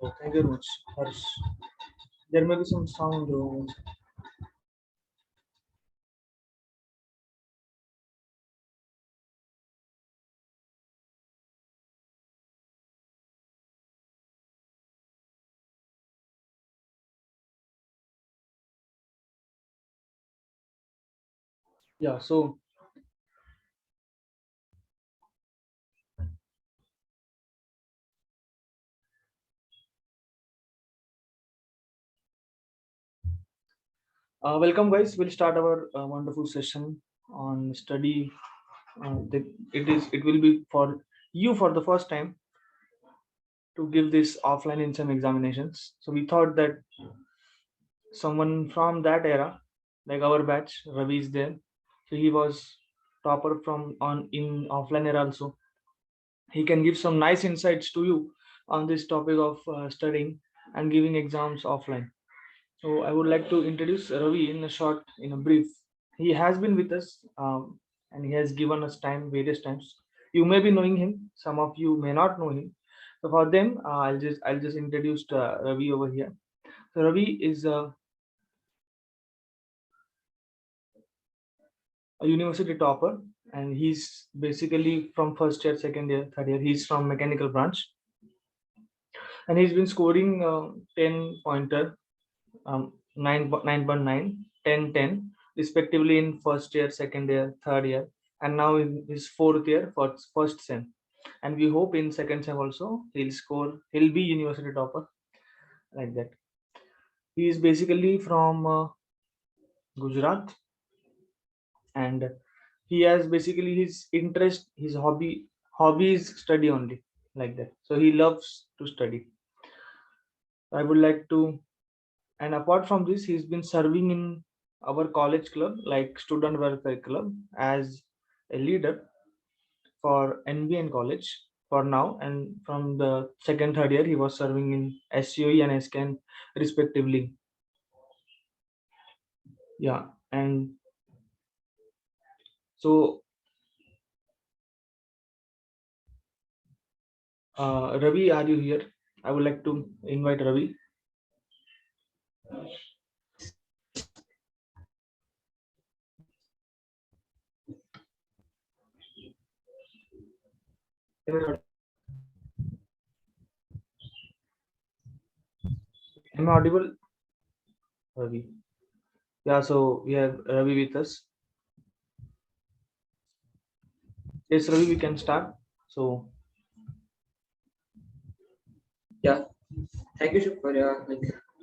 Oh, thank you very much, Harsh. There may be some sound. Yeah, so welcome, guys. We'll start our wonderful session on study. It will be for you for the first time to give this offline in some examinations. So we thought that someone from that era, like our batch, Ravi is there. So he was topper from on in offline era also. He can give some nice insights to you on this topic of studying and giving exams offline. So I would like to introduce Ravi in a short, in a brief. He has been with us, and he has given us time various times. You may be knowing him. Some of you may not know him. So for them, I'll just introduce Ravi over here. So Ravi is a university topper, and he's basically from first year, second year, third year. He's from mechanical branch, and he's been scoring 10 pointer, 9.9, 10, 10, respectively in first year, second year, third year, and now in his fourth year, first sem. And we hope in second sem also he'll be university topper like that. He is basically from Gujarat, and he has basically his interest, his hobby is study only like that. So he loves to study. I would like to, and apart from this, he's been serving in our college club, like Student Welfare Club, as a leader for NBN College for now. And from the second, third year, he was serving in SCOE and SCAN respectively. Yeah, and so Ravi, are you here? I would like to invite Ravi. Am I audible, Ravi? Yeah, so we have Ravi with us. Yes, Ravi, we can start. So Yeah, thank you Shiv, for your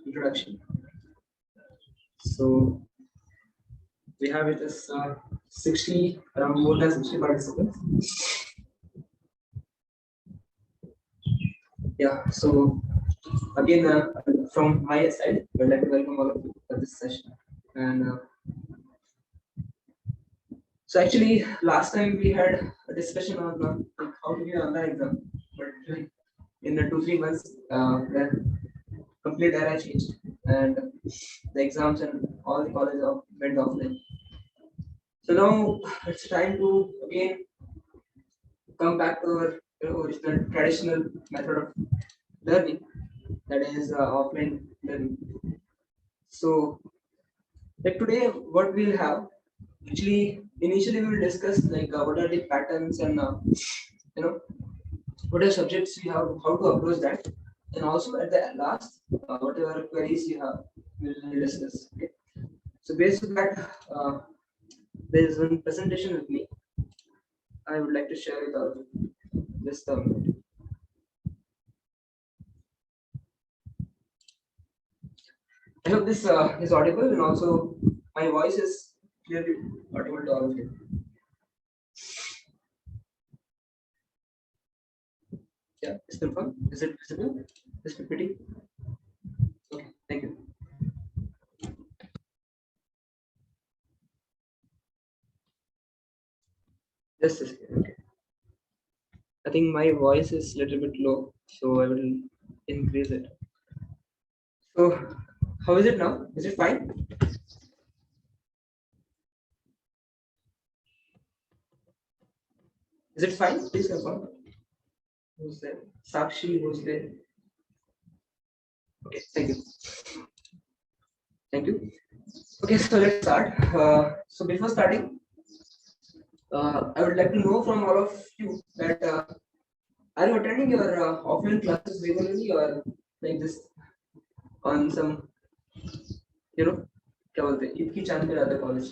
introduction. So we have with us 60 around more than 60 participants. Yeah, so again from my side, I'd like to welcome all of you for this session. And so actually last time we had a discussion on how to give online exam, but in the 2 3 months the complete era changed and the exams and all the colleges went offline. So now it's time to again come back to our original traditional method of learning, that is offline learning. So like today, what we'll have actually initially we will discuss what are the patterns and you know what are subjects we have, how to approach that, and also at the last whatever queries you have we'll discuss. Okay. So based on that, there is one presentation with me. I would like to share with all of you. Just I hope this is audible and also my voice is clearly audible to all of you. Yeah, is confirmed. Is it visible? Just repeating. Okay, thank you. Just a second. Okay. I think my voice is a little bit low, so I will increase it. So, how is it now? Is it fine? Is it fine? Please confirm. Who's there? Sakshi, who's there? Okay, thank you. Thank you. Okay, so let's start. So before starting, I would like to know from all of you that are you attending your offline classes regularly or like this on some, you know, क्या बोलते हैं ईद की चांद पे जाते college.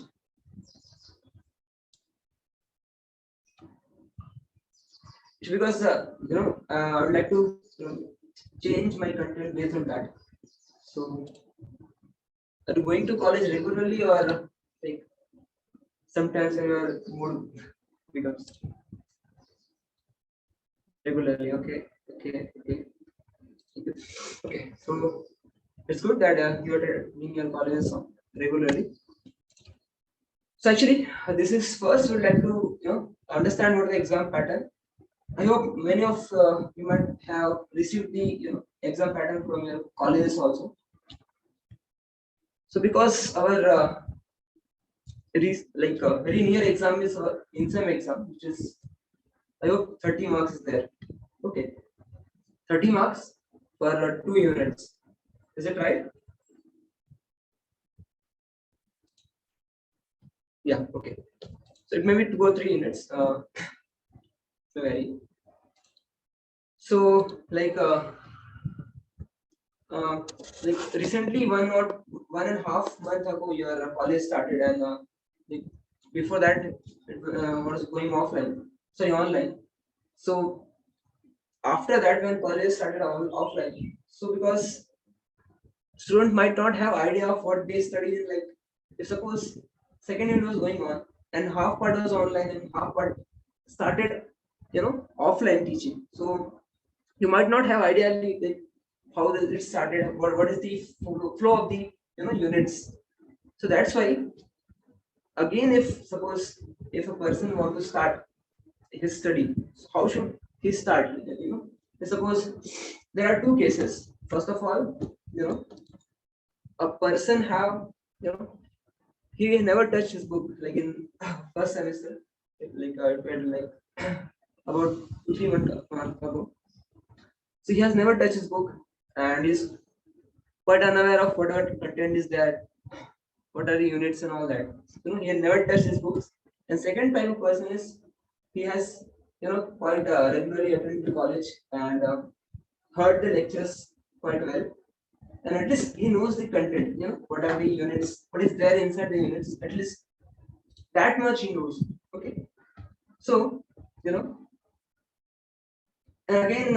It's because I would like to change my content based on that. So are you going to college regularly or like sometimes when your mood becomes regularly? Okay, okay, okay. Okay, so it's good that you are attending your colleges regularly. So actually, this is first we would like to understand what the exam pattern. I hope many of you might have received the exam pattern from your colleges also. So because our very near exam is our in-sem exam, which is I hope 30 marks is there. Okay, 30 marks for 2 units. Is it right? Yeah. Okay. So it may be 2 or 3 units. Very. So uh, recently 1.5 month ago your college started and like, before that it was going offline. Sorry, online. So after that when college started offline, so because students might not have idea of what they study in, like if suppose second unit was going on and half part was online and half part started offline teaching, so you might not have idea like how it started, what is the flow of the units. So that's why again if suppose if a person want to start his study, so how should he start? Suppose there are two cases. First of all, you know a person have you know he never touched his book like in first semester, like I read like about 2 3 months ago. So he has never touched his book and is quite unaware of what our content is there, what are the units and all that. He had never touched his books. And second type of person is he has quite regularly attended the college and heard the lectures quite well, and at least he knows the content, what are the units, what is there inside the units, at least that much he knows. Okay, so you know and again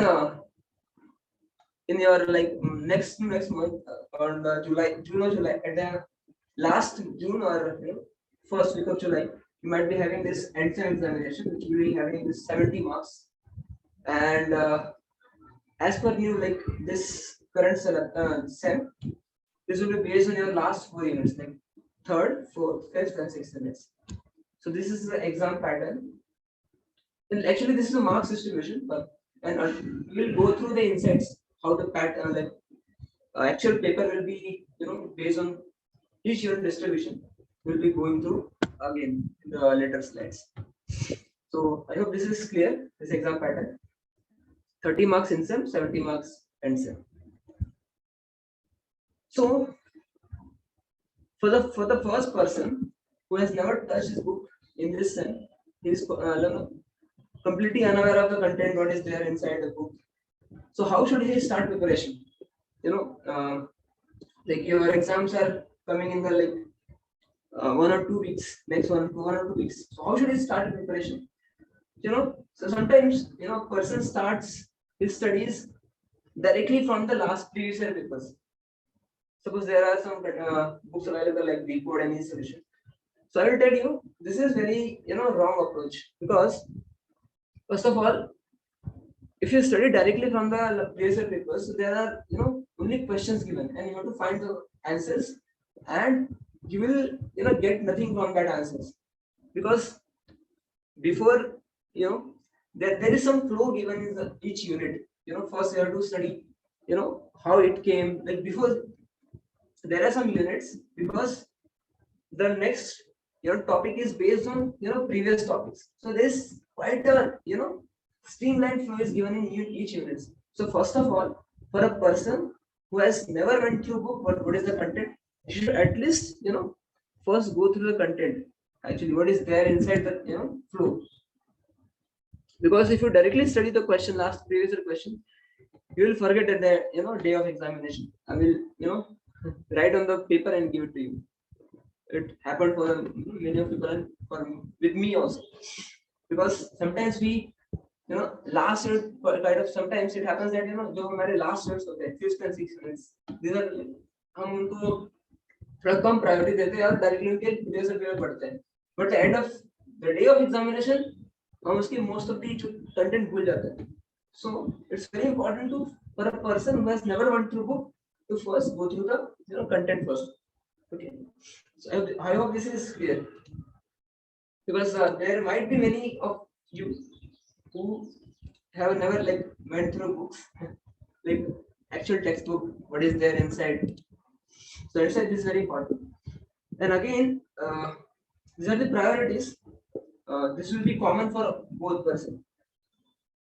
in your like next month on June or July, at the last June or first week of July, you might be having this end-sem examination which will be having this 70 marks. And as per new like this current sem, this will be based on your last 4 units, like third, fourth, fifth, and sixth units. So this is the exam pattern. And actually, this is a mark distribution, but and we'll go through the insights how the pattern like actual paper will be based on each unit distribution. We'll be going through again in the later slides. So I hope this is clear. This exam pattern: 30 marks in sem, 70 marks end sem. So for the first person who has never touched his book in this sem, he is completely unaware of the content what is there inside the book. So how should he start preparation? Like your exams are coming in the like 1 or 2 weeks, next 1 or 2 weeks. So how should he start preparation? So sometimes person starts his studies directly from the last previous year papers. Suppose there are some books available like Decode any solution. So I will tell you this is very wrong approach, because first of all, if you study directly from the previous year papers, so there are only questions given and you have to find the answers, and you will get nothing from that answers, because before there is some flow given in each unit. First you have to study how it came, like before there are some units, because the next topic is based on previous topics, so there's quite a streamlined flow is given in each unit. So first of all, for a person who has never went through book, what is the content, you should at least first go through the content. Actually, what is there inside the flow. Because if you directly study the question, last previous question, you will forget at the day of examination. I will write on the paper and give it to you. It happened for many of people and for with me also. Because sometimes we last year kind of sometimes it happens that जो हमारे last years होते हैं fifth and sixth years, these are हम उनको थोड़ा कम priority देते हैं और डायरेक्टली उनके प्रीवियस पेपर पढ़ते हैं, but the end of the day of examination हम उसकी मोस्ट ऑफ दी कंटेंट भूल जाते हैं. So it's very important to for a person who has never went through book to first go through the content first. Okay, so I hope this is clear, because there might be many of you who have never like went through books like actual textbook, what is there inside. So that's why this is very important. And again, these are the priorities. This will be common for both person.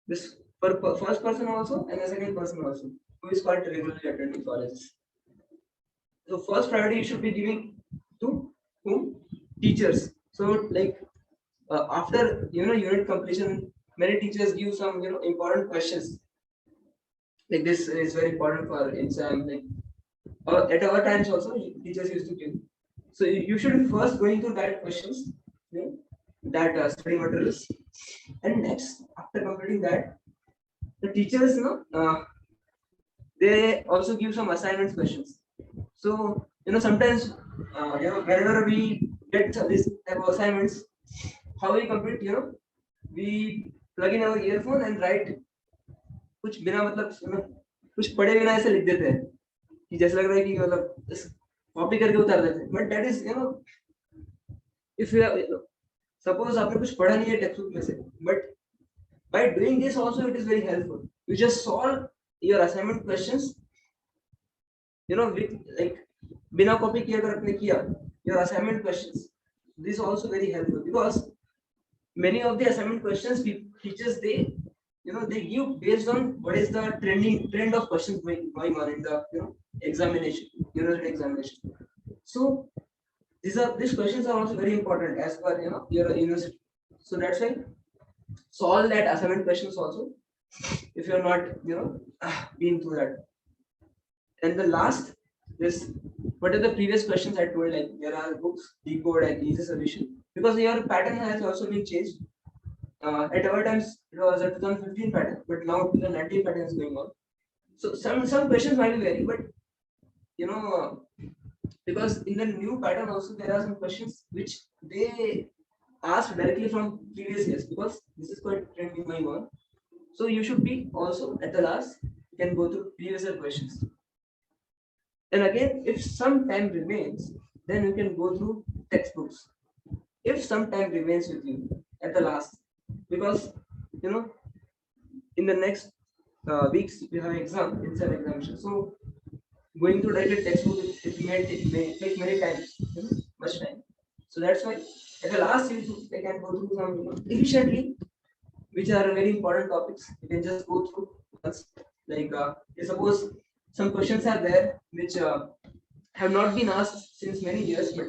This for first person also and the second person also, who is quite regularly attending colleges. So first priority you should be giving to whom? Teachers. So like after unit completion, many teachers give some important questions. Like this is very important for exam. Like at our times also teachers used to give. So you should first going through that questions, that study materials, and next after completing that, the teachers they also give some assignments questions. So sometimes whenever we get this type of assignments, how we complete, we plug in our earphone and write कुछ बिना मतलब कुछ पढ़े बिना ऐसे लिख देते हैं कि जैसे लग रहा है कि मतलब कॉपी करके उतार देते हैं. But that is if you suppose आपने कुछ पढ़ा नहीं है टेक्स्ट बुक में से, but by doing this also it is very helpful. You just solve your assignment questions with like बिना कॉपी किए अगर आपने किया your assignment questions, this is also very helpful, because many of the assignment questions teachers they they give based on what is the trend of questions going on in the examination, university examination. So these questions are also very important as per your university. So that's why solve that assignment questions also if you're not been through that. And the last, this what are the previous questions I told, like there are books, decode and easy solution, because your pattern has also been changed. At our times it was a 2015 pattern, but now 2019 pattern is going on. So some questions might be vary, but because in the new pattern also there are some questions which they asked directly from previous years, because this is quite trending going on. So you should be also at the last can go through previous year questions. And again, if some time remains, then you can go through textbooks. If some time remains with you at the last, because in the next weeks we have exam, it's an examination. So going through directly textbook, may take many times, much time. So that's why at the last they can go through some efficiently, which are very important topics. You can just go through once. Like suppose some questions are there which have not been asked since many years, but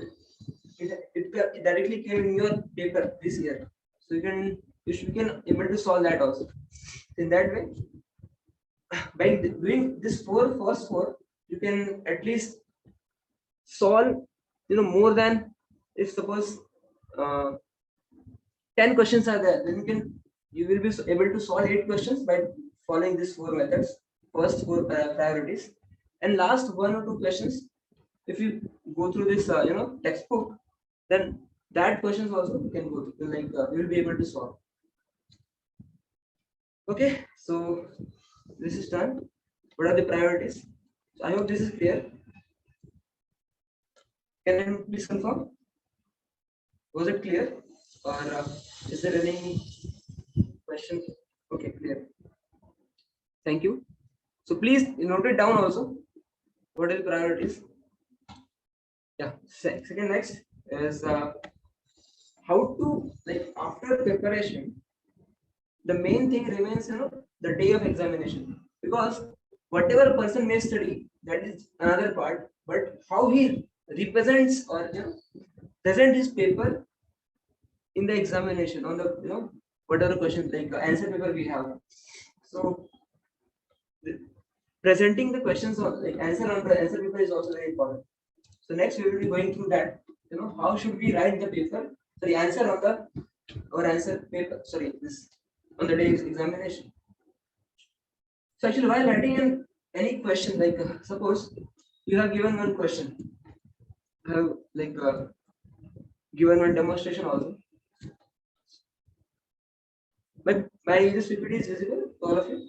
it directly came in your paper this year. So you can able to solve that also. In that way, by doing this first four, you can at least solve more than, if suppose uh, 10 questions are there, then you will be able to solve 8 questions by following these 4 methods, first 4 priorities, and last 1 or 2 questions if you go through this textbook, then that questions also you can go through, like you will be able to solve. Okay, so this is done. What are the priorities? So I hope this is clear. Can you please confirm? Was it clear, or is there any question? Okay, clear. Thank you. So please note it down also. What are the priorities? Yeah. Second, next is how to, like, after preparation. The main thing remains the day of examination, because whatever person may study, that is another part. But how he represents or present his paper in the examination on the whatever questions like answer paper we have. So the, presenting the questions on like answer on the answer paper is also very important. So next we will be going through that. How should we write the paper? Sorry, answer on the or answer paper. Sorry, this on the day's examination. So actually, while writing any question, like suppose you have given one question, have like given one demonstration also. But my this PPT is visible to all of you.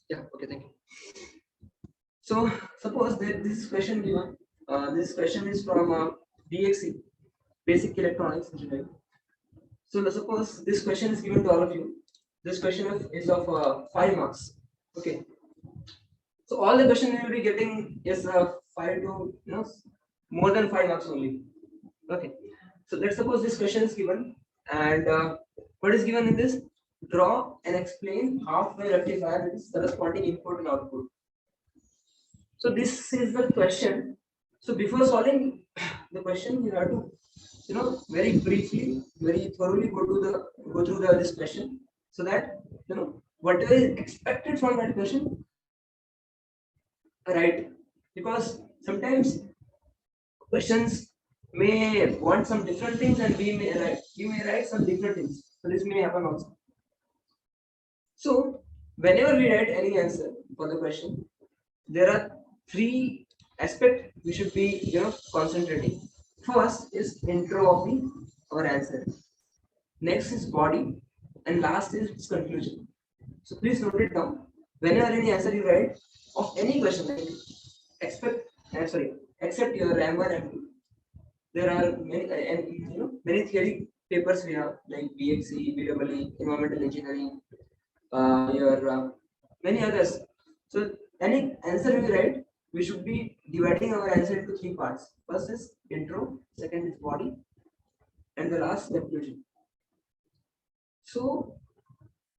Yeah. Okay. Thank you. So suppose that this question given. This question is from BXC, Basic Electronics Engineering. So let's suppose this question is given to all of you. This question is of 5 marks. Okay. So all the question you will be getting is 5 to more than 5 marks only. Okay. So let's suppose this question is given, and what is given in this? Draw and explain half-wave rectifier with its corresponding input and output. So this is the question. So before solving the question, you have to, very briefly, very thoroughly go through this question, so that whatever is expected from that question, right? Because sometimes questions may want some different things, and you may write some different things. So this may happen also. So whenever we write any answer for the question, there are three aspects we should be concentrating. First is intro of our answer. Next is body, and last is its conclusion. So please note it down. Whenever any answer you write of any question, like except your M1 M2, there are many many theory papers we have like BXC, BEE, environmental engineering, your many others. So any answer we write, we should be dividing our answer into three parts. First is intro, second is body, and the last conclusion. So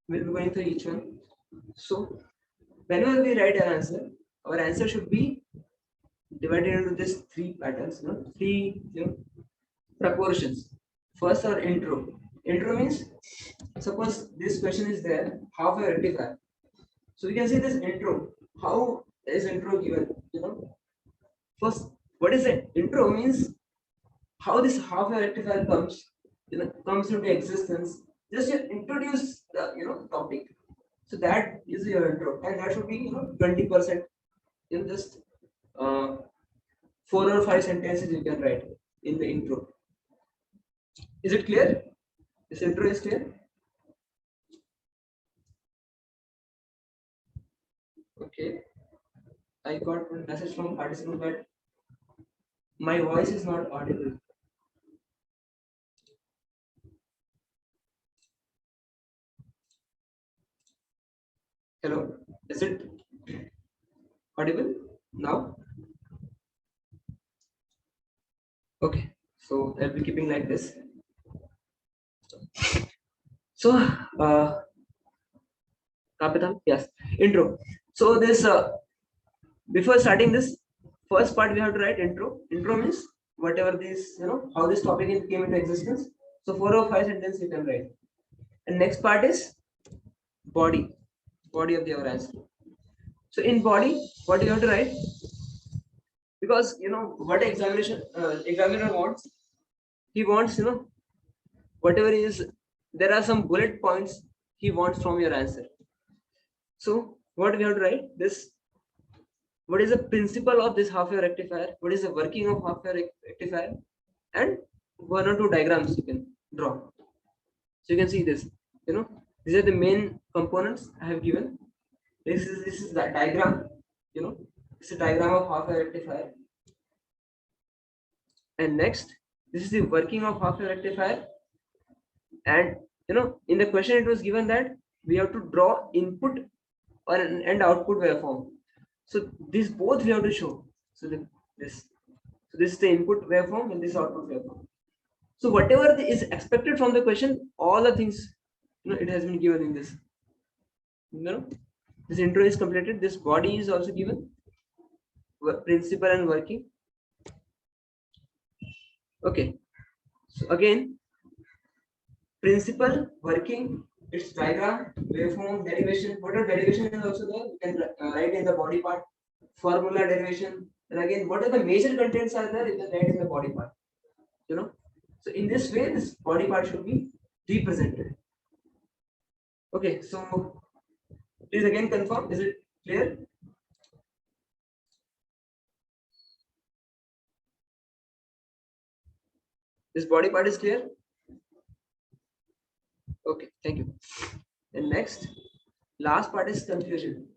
we'll be going through each one. So whenever we write an answer, our answer should be divided into these three patterns, three proportions. First, our intro. Intro means, suppose this question is there, half a rectifier. So we can see this intro. How is intro given? First, what is it? Intro means how this half a rectifier comes into existence. Just you introduce the topic. So that is your intro, and that should be 20% in just 4 or 5 sentences you can write in the intro. Is it clear? This intro is clear? Okay. I got one message from participant that my voice is not audible. Hello, is it audible now? Okay, so I'll be keeping like this. So, yes, intro. So this before starting this first part, we have to write intro. Intro means whatever this how this topic came into existence. So 4 or 5 sentences you can write. And next part is body of the our answer. So in body, what you have to write? Because what examiner wants, he wants whatever is there are some bullet points he wants from your answer. So what we have to write this? What is the principle of this half-wave rectifier? What is the working of half-wave rectifier? And 1 or 2 diagrams you can draw. So you can see this. These are the main components I have given. This is the diagram. It's a diagram of half-wave rectifier. And next, this is the working of half-wave rectifier. And in the question it was given that we have to draw input or and output waveform. So these both we have to show. So this is the input waveform and this output waveform. So whatever is expected from the question, all the things it has been given in this. This intro is completed. This body is also given. Principle and working. Okay. So again, principle, working, its diagram, waveform, derivation. Whatever derivation is also there, you can write in the body part. Formula derivation, and again, what are the major contents are there, you can write in the body part. So in this way, this body part should be represented. Okay, so please again confirm. Is it clear? This body part is clear. Okay, thank you. And next, last part is confusion,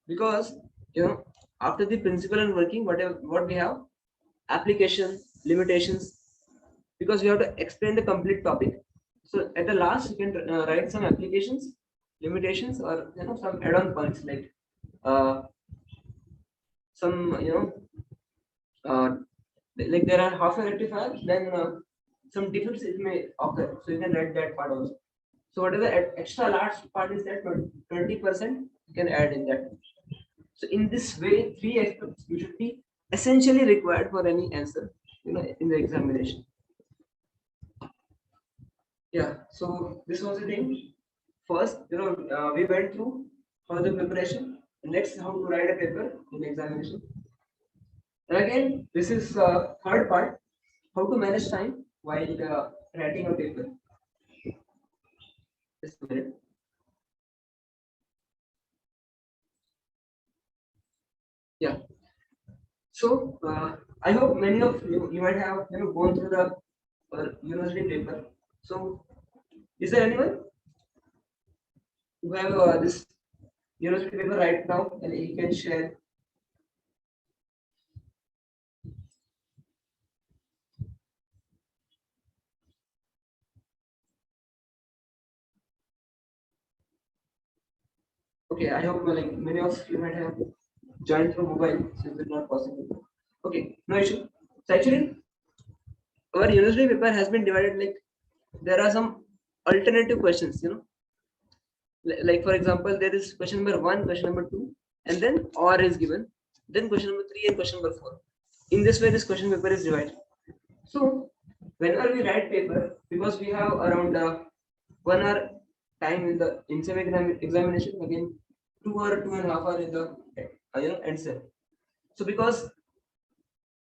because after the principle and working, what we have, application, limitations, because we have to explain the complete topic. So at the last, you can write some applications, limitations, or some add-on points, like some uh, like there are half a rectifier, then some defects it may occur. So you can write that part also. So whatever extra large part is that 20% you can add in that. So in this way, three aspects you should be essentially required for any answer, in the examination. Yeah. So this was the thing. First, we went through for the preparation. Next, how to write a paper in the examination. And again, this is third part, how to manage time while writing a paper. Just a minute. Yeah. So I hope many of you might have gone through the university paper. So is there anyone who have this university paper right now and he can share? Okay, I hope like many of you might have joined through mobile, so it's not possible. Okay, no issue. So actually, our university paper has been divided, like there are some alternative questions, like for example, there is question number 1, question number 2, and then or is given, then question number 3 and question number 4. In this way, this question paper is divided. So whenever we write paper, because we have around 1 hour time in the in-sem examination, again 2 or 2.5 hours in the answer. So because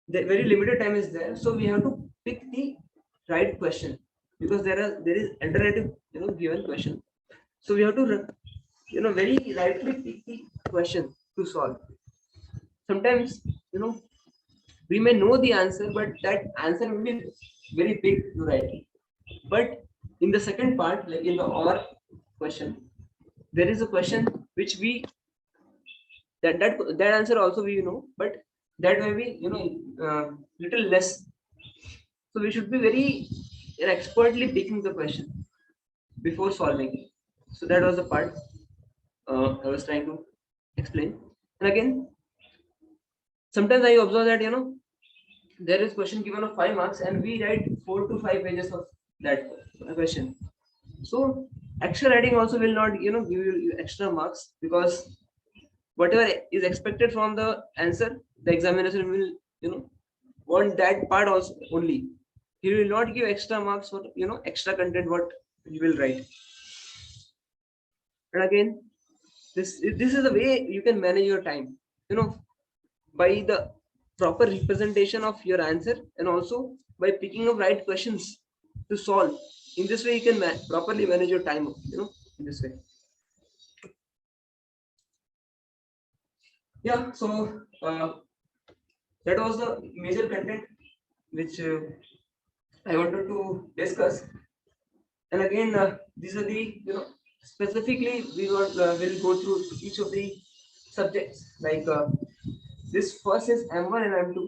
the very limited time is there, so we have to pick the right question, because there is alternative given question. So we have to very rightly pick the question to solve. Sometimes we may know the answer, but that answer will be very big to write. But in the second part, like in the or question, there is a question which we that answer also we know, but that may be little less. So we should be very expertly picking the question before solving. So that was the part I was trying to explain. And again, sometimes I observe that there is question given of 5 marks and we write 4 to 5 pages of that question. So extra writing also will not give you extra marks, because whatever is expected from the answer, the examiner will want that part also only. He will not give extra marks for extra content what you will write. And again, this is the way you can manage your time, by the proper representation of your answer, and also by picking up right questions to solve. In this way you can properly manage your time, in this way. Yeah. So that was the major content which I wanted to discuss. And again, these are the specifically we will go through each of the subjects, like this first is M1 and M2.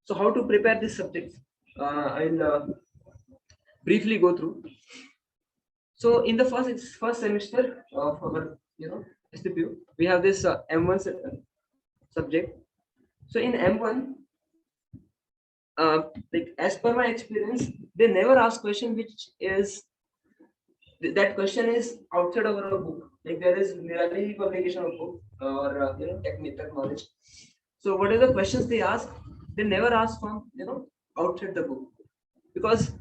So how to prepare this subject, I'll briefly go through. So in the first semester of our STPU, we have this M1 subject. So in M1, like as per my experience, they never ask question which is that question is outside of our book. Like there is merely publication of book or technical knowledge. So what are the questions they ask? They never ask from outside the book, because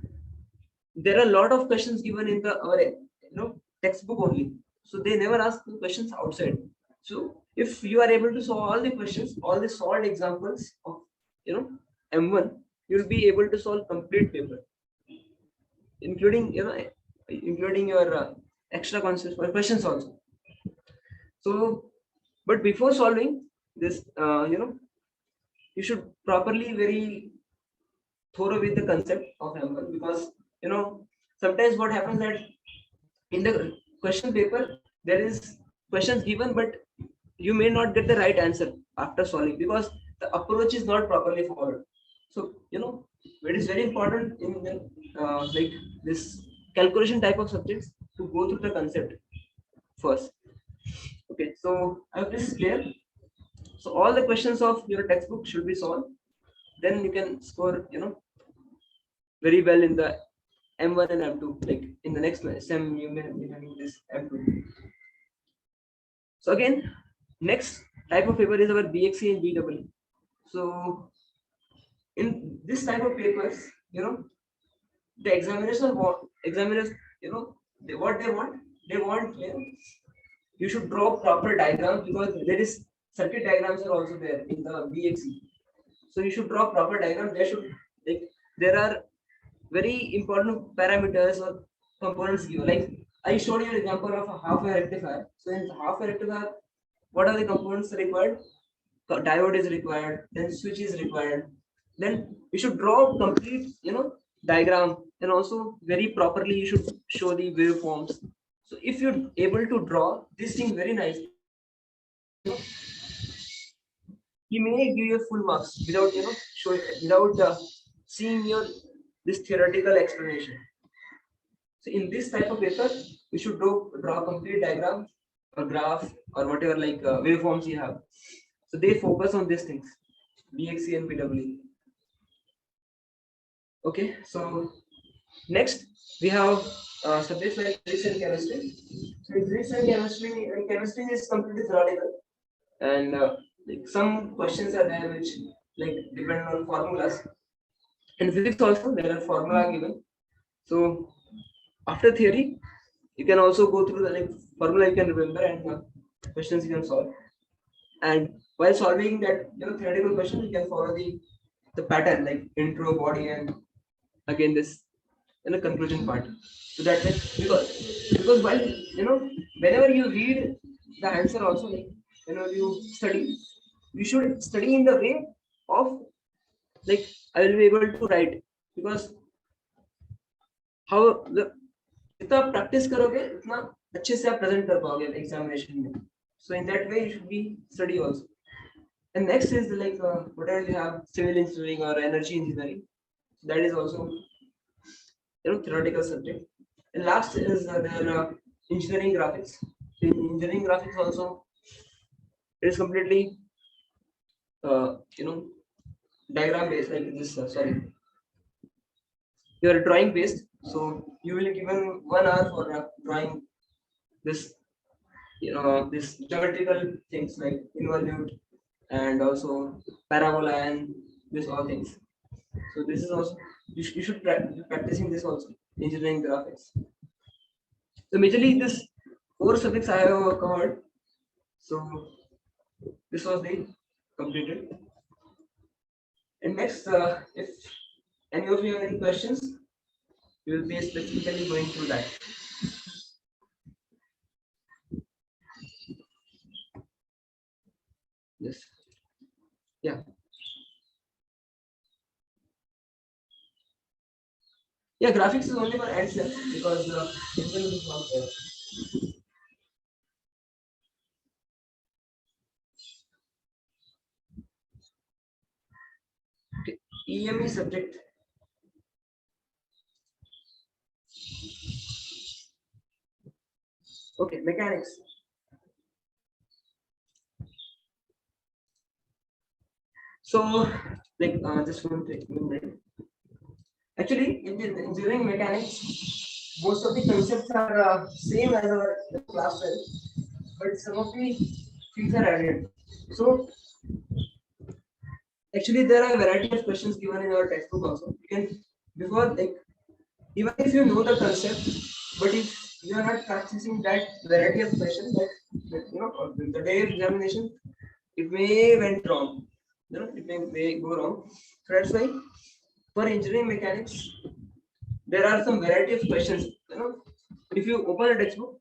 there are a lot of questions given in the our textbook only. So they never ask the questions outside. So if you are able to solve all the questions, all the solved examples of you know M1, you'll be able to solve complete paper, including including your extra concepts or questions also. So, but before solving this, you should properly very thorough with the concept of M1, because sometimes what happens that in the question paper there is questions given, but you may not get the right answer after solving because the approach is not properly followed. So it is very important in like this calculation type of subjects to go through the concept first. Okay, so I hope this is clear. So all the questions of your textbook should be solved. Then you can score very well in the M1 and M2. Like in the next sem, you may be having this M2. So again, next type of paper is our BXC and BEE. So in this type of papers, the examiners, what they want, you should draw proper diagrams, because there is circuit diagrams are also there in the BXC. So you should draw proper diagram. There are very important parameters or components given. Like I showed you an example of a half wave rectifier. So in half wave rectifier, what are the components required? Diode is required, then switch is required. Then you should draw complete, diagram, and also very properly you should show the waveforms. So if you're able to draw this thing very nicely, he may give you full marks without showing, without seeing your this theoretical explanation. So in this type of paper, you should draw complete diagram or graph or whatever like waveforms you have. So they focus on these things, BXC and BEE. Okay, so next we have subjects like physics and chemistry. So in physics and chemistry is completely theoretical, and like some questions are there which like depend on formulas. In physics also there are formula given. So after theory, you can also go through the like formula you can remember, and questions you can solve. And while solving that theoretical question, you can follow the pattern like intro, body, and again this conclusion part. So that way, because while whenever you read the answer also, like whenever you study, you should study in the way of like I will be able to write, because how the जितना आप practice करोगे उतना अच्छे से आप present कर पाओगे examination में. So in that way you should be study also. And next is like whatever you have civil engineering or energy engineering, that is also theoretical subject. And last is their engineering graphics. In engineering graphics also, it is completely uh, you know diagram based, like this. Sorry, you are drawing based. So you will given 1 hour for drawing this this geometrical things like involute and also parabola and this all things. So this is also you should practicing this also, engineering graphics. So majorly this 4 subjects I have covered. So this was the completed. And next, if any of you have any questions, we will be specifically going through that. Yes. Yeah. Yeah, graphics is only for ends because engineering is not there. Okay. EME subject. Okay, mechanics. So, like, just one minute. Actually, in the engineering mechanics, most of the concepts are same as our class 12, but some of the things are added. So actually, there are a variety of questions given in our textbook also. You can before like even if you know the concept, but if you are not practicing that variety of questions, that the day of examination, it may went wrong. It may go wrong. So that's why for engineering mechanics, there are some variety of questions. If you open a textbook,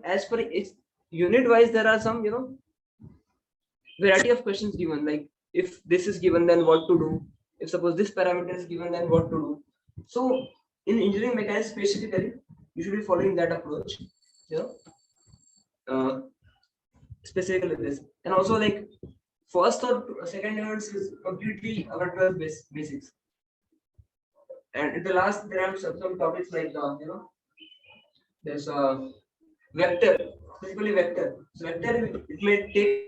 as per its unit wise, there are some variety of questions given. Like if this is given, then what to do? If suppose this parameter is given, then what to do? So in engineering mechanics specifically, you should be following that approach. You know, uh, specifically this, and also like first or second units is completely our 12 basics, and in the last there are some topics like there's a vector, specifically vector. So vector it may take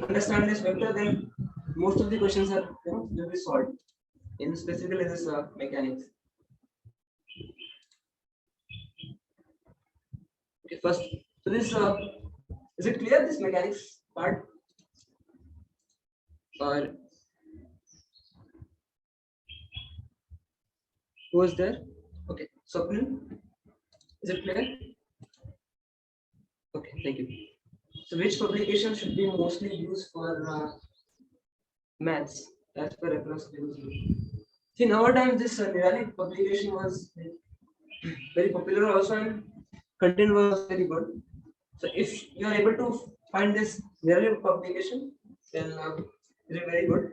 understand this vector, then most of the questions are will be solved in specifically this mechanics. Okay, first, so this is it clear this mechanics part or who was there? Okay, Swapnil, is it clear? Okay, thank you. So which publication should be mostly used for maths as per reference tables? See, nowadays this Nirali publication was very popular also, and content was also very good. So if you are able to find this Nirali publication, then it is very good.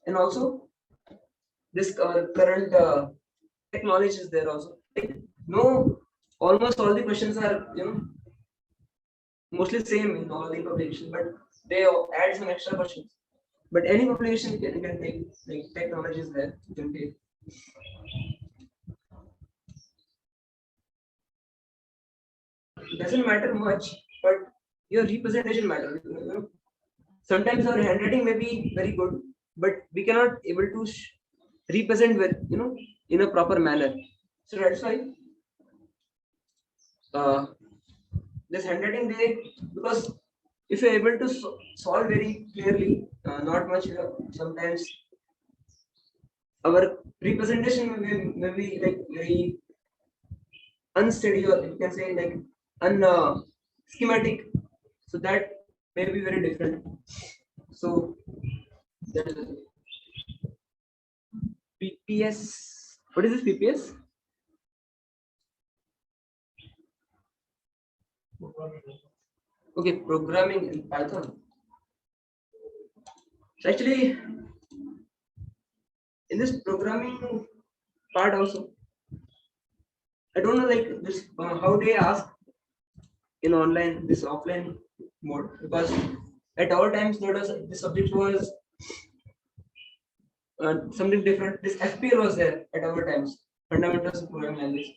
And also this current technology is there also. No, almost all the questions are mostly same in all the publications, but they add some extra questions. But any publication you can take, like technology is there, you can take. It doesn't matter much, but your representation matters. Sometimes our handwriting may be very good, but we cannot able to represent with in a proper manner. So that's why uh, this handwriting they, because if you're able to solve very clearly, not much sometimes our representation may be like very unsteady, or you can say like un schematic, so that may be very different. So that is PPS. What is this PPS? Okay, programming in Python. So actually, in this programming part also, I don't know like this how they ask in online this offline mode, because at our times there was this subject was something different. This FPL was there at our times, fundamentals of programming language.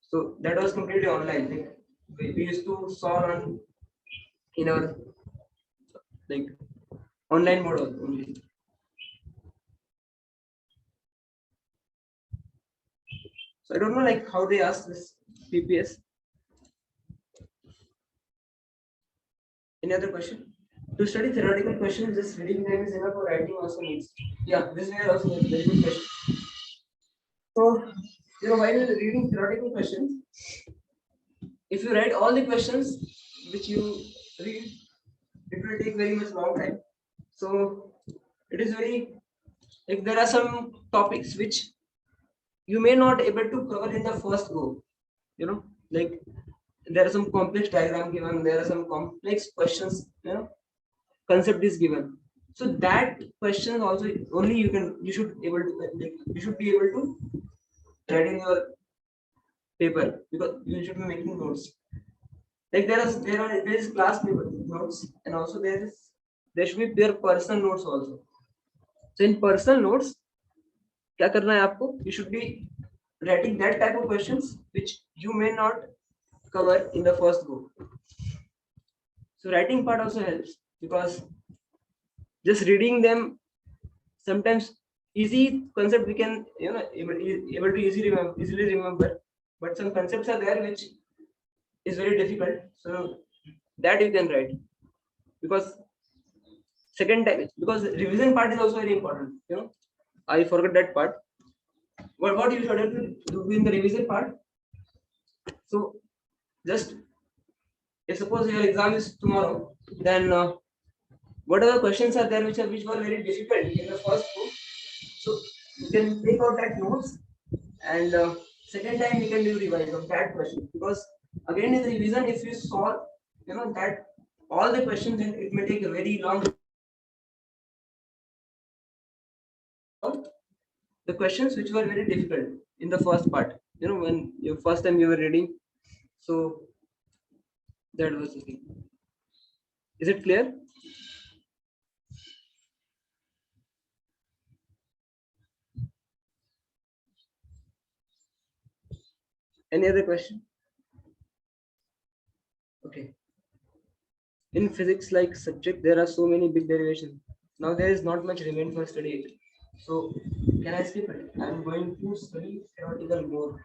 So that was completely online. Like, we used to solve on in our like online mode only. So I don't know like how they ask this PPS. Any other question? To study theoretical questions, just reading them is enough, or writing also needs. Yeah, this is also a very good question. So, while reading theoretical questions, if you write all the questions which you read, it will take very much long time. So, it is very like there are some topics which you may not able to cover in the first go. Like there are some complex diagram given, there are some complex questions, concept is given. So that question also only you should able to like, you should be able to write in your paper, because you should be making notes. Like there is class paper notes, and also there should be their personal notes also. So in personal notes, क्या करना है आपको? You should be writing that type of questions which you may not cover in the first go. So writing part also helps, because just reading them sometimes easy concept we can able to easily remember, but some concepts are there which is very difficult. So that you can write, because second time, because revision part is also very important. I forgot that part. What you should have to do in the revision part. So just if suppose your exam is tomorrow, then whatever questions are there which were very difficult in the first book, so you can take out that notes, and second time you can do revise of that question, because again in the revision if you solve that all the questions, then it may take a very long the questions which were very difficult in the first part, when your first time you were reading. So that was the thing. Is it clear? Any other question? Okay. In physics like subject, there are so many big derivations. Now there is not much remain for study. So can I skip it? I'm going to study theoretical more.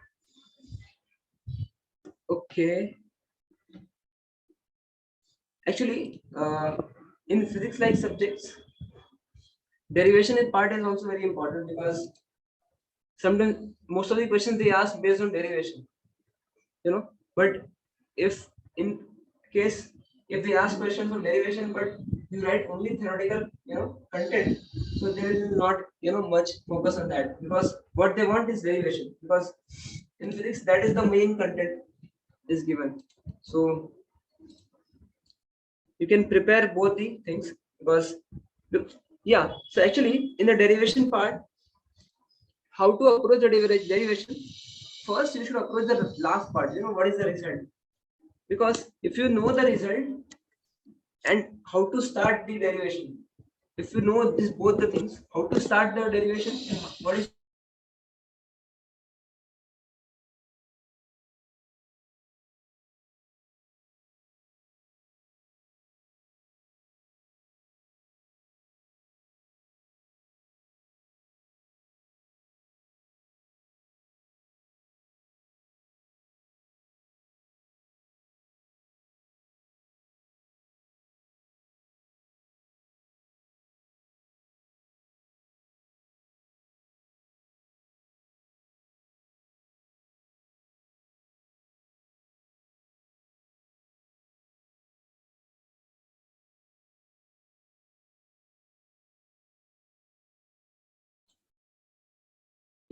Okay. Actually, in physics like subjects, derivation is part is also very important, because sometimes most of the questions they ask based on derivation, But if in case if they ask question for derivation, but you write only theoretical, content, so there is not much focus on that, because what they want is derivation, because in physics that is the main content is given. So you can prepare both the things, because yeah. So actually in the derivation part, how to approach the derivation, first you should approach the last part, what is the result, because if you know the result and how to start the derivation, if you know this both the things, how to start the derivation and what is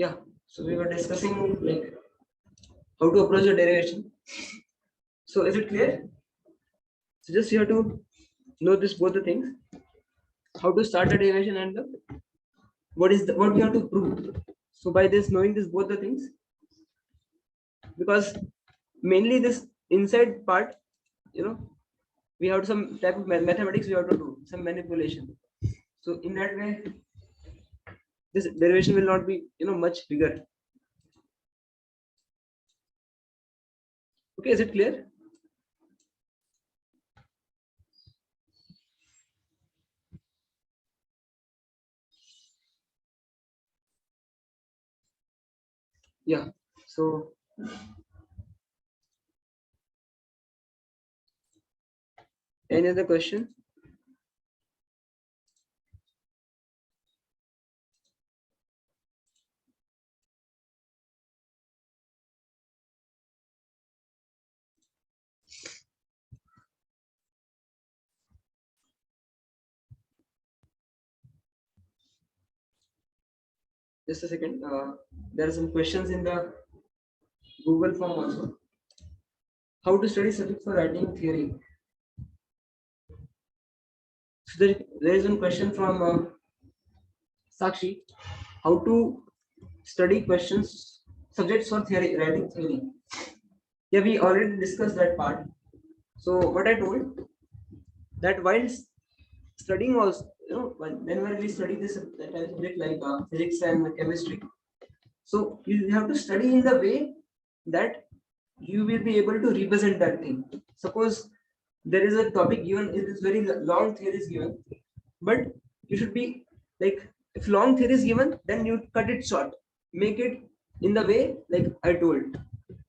yeah. So we were discussing like how to approach the derivation. So is it clear? So just you have to know this both the things, how to start a derivation and what you have to prove. So by this knowing this both the things, because mainly this inside part, you know we have some type of mathematics we have to do some manipulation. So in that way this derivation will not be much bigger. Okay, is it clear? Yeah. So any other question? Just a second. There are some questions in the Google form also. How to study subject for writing theory? So there is one question from Sakshi. How to study questions subjects for theory writing theory? Yeah, we already discussed that part. So what I told, that while studying also, whenever we study this subject like physics and chemistry, so you have to study in the way that you will be able to represent that thing. Suppose there is a topic given, it is very long theory is given, but you should be like If long theory is given, then you cut it short. Make it in the way like I told.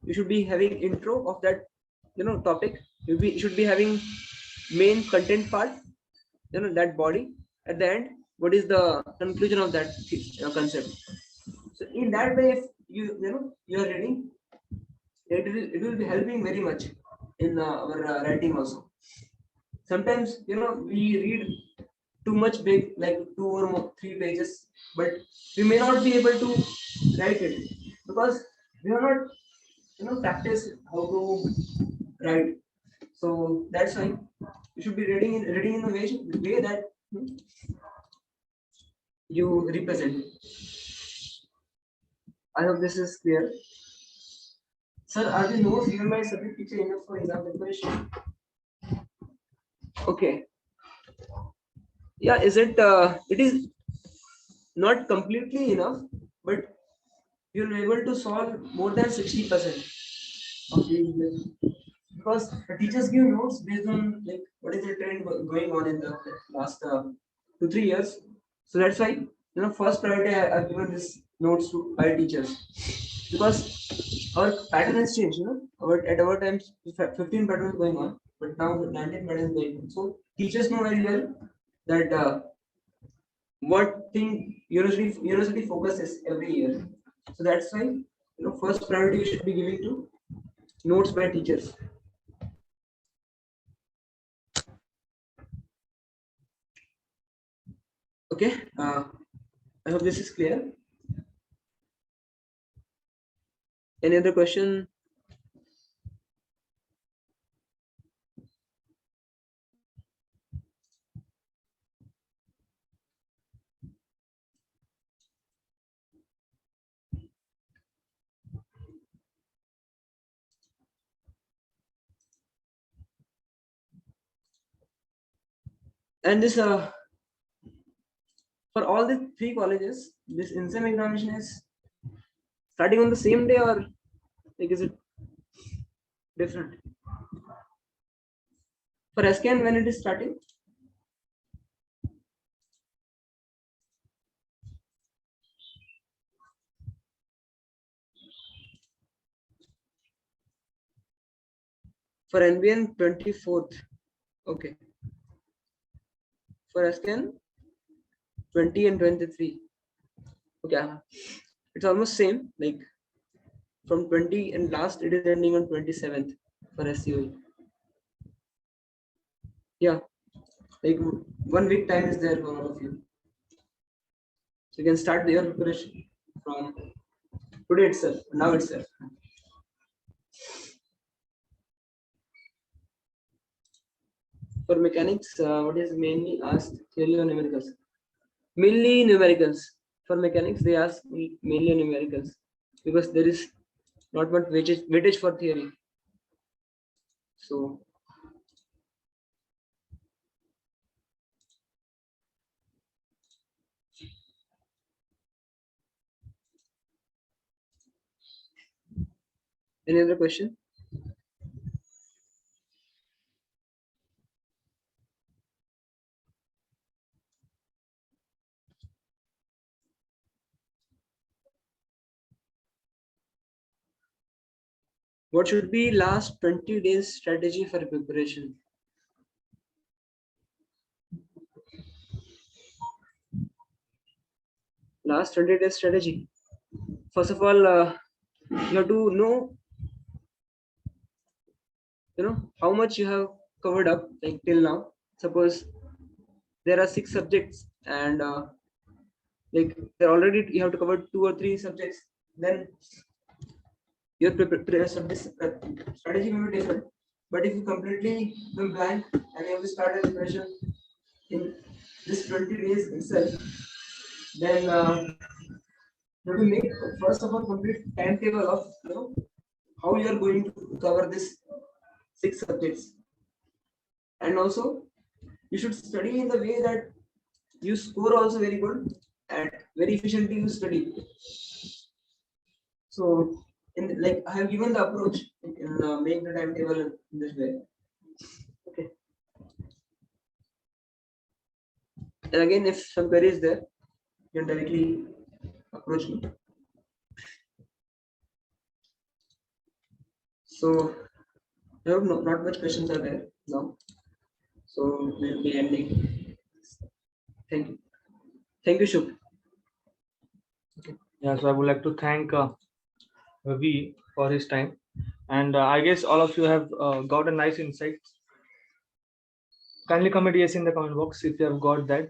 You should be having intro of that, topic. You should be having main content part, that body. At the end, what is the conclusion of that concept? So in that way, if you are reading, it will be helping very much in our writing also. Sometimes we read too much big, like 2 or 3 pages, but we may not be able to write it because we have not practice how to write. So that's why you should be reading in a way that you represent. I hope this is clear. Sir, are the notes given by subject teacher enough for exam preparation? Okay. Yeah, is it? It is not completely enough, but you'll be able to solve more than 60% of the, because the teachers give notes based on like what is the trend going on in the last 2 3 years. So that's why first priority I've given this notes to our teachers, because our pattern has changed. At our times 15 patterns going on, but now 19 patterns going on. So teachers know very well that what thing university focuses every year. So that's why first priority we should be giving to notes by teachers. Okay, I hope this is clear. Any other question? And this for all the three colleges, this INSEM examination is starting on the same day, or like is it different? For SKN, when it is starting? For NBN 24th. Okay. For SKN 20 and 23. Okay. It's almost same. Like from 20 and last it is ending on 27th for SCOE. Yeah. Like 1 week time is there for all of you. So you can start your preparation from today itself, now itself. For mechanics, what is mainly asked? Theory or numericals? Mainly numericals. For mechanics, they ask mainly numericals because there is not much weightage for theory. So any other question? What should be last 20 days strategy for preparation? Last 20 days strategy. First of all, you have to know how much you have covered up like till now. Suppose there are 6 subjects and like there already you have to cover 2 or 3 subjects, then your strategy may be different. But if you completely go blank and you have to start a preparation in this 20 days itself, then you have to make first of all complete timetable of how you are going to cover this 6 subjects, and also you should study in the way that you score also very good and very efficiently you study. So in like I have given the approach in make the timetable in this way. Okay. And again, if some query is there, you can directly approach me. So I hope not much questions are there now. So we'll be ending. Thank you. Thank you, Shubh. Yeah, so I would like to thank Ravi for his time, and I guess all of you have got a nice insight. Kindly comment yes in the comment box if you have got that.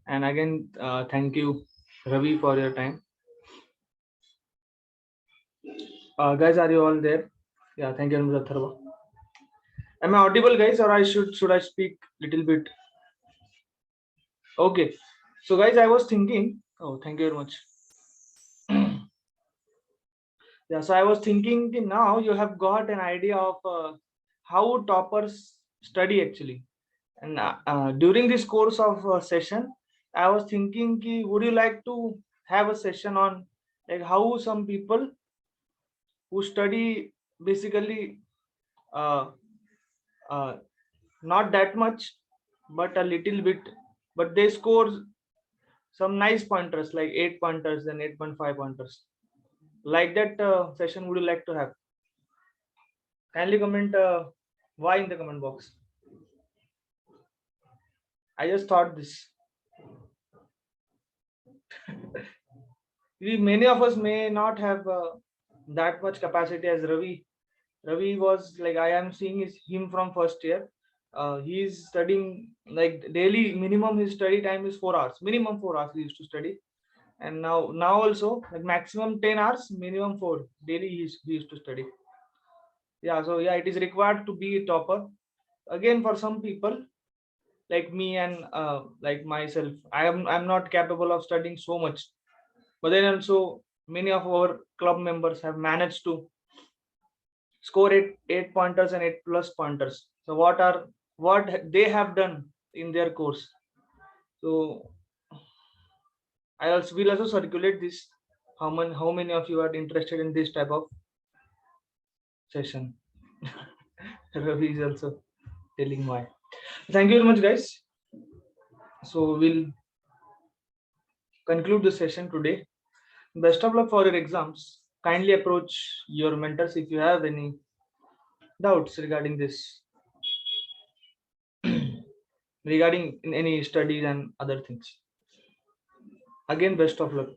And again, thank you, Ravi, for your time. Guys, are you all there? Yeah, thank you, Atharva. Am I audible, guys, or I should I speak little bit? Okay. So, guys, I was thinking. Oh, thank you very much. Yeah, so I was thinking now you have got an idea of how toppers study actually. And during this course of session, I was thinking, would you like to have a session on like how some people who study basically uh, uh, not that much, but a little bit, but they score some nice pointers like 8 pointers and 8.5 pointers. Like that session, would you like to have? Kindly comment why in the comment box. I just thought this. Many of us may not have that much capacity as Ravi. Ravi was like I am seeing is him from first year. He is studying like daily minimum. His study time is 4 hours. Minimum 4 hours he used to study, and now also like maximum 10 hours, minimum 4 daily he used to study. Yeah, so yeah, it is required to be a topper. Again, for some people like me and like myself, I'm not capable of studying so much. But then also many of our club members have managed to score eight pointers and 8+ pointers. So what they have done in their course. So I also will also circulate this. How many of you are interested in this type of session? Ravi is also telling why. Thank you very much, guys. So we'll conclude the session today. Best of luck for your exams. Kindly approach your mentors if you have any doubts regarding this, regarding in any studies and other things. Again, best of luck.